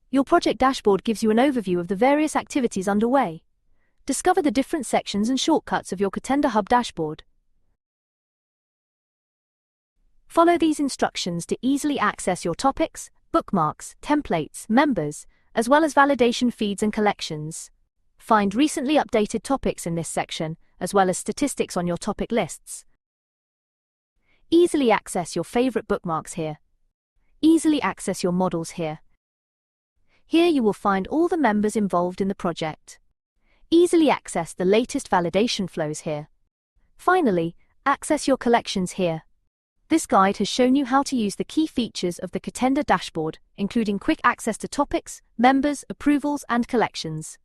Your project dashboard gives you an overview of the various activities underway. Discover the different sections and shortcuts of your Catenda Hub dashboard. Follow these instructions to easily access your topics, bookmarks, templates, members, as well as validation feeds and collections. Find recently updated topics in this section, as well as statistics on your topic lists. Easily access your favorite bookmarks here. Easily access your models here. Here you will find all the members involved in the project. Easily access the latest validation flows here. Finally, access your collections here. This guide has shown you how to use the key features of the Catenda dashboard, including quick access to topics, members, approvals, and collections.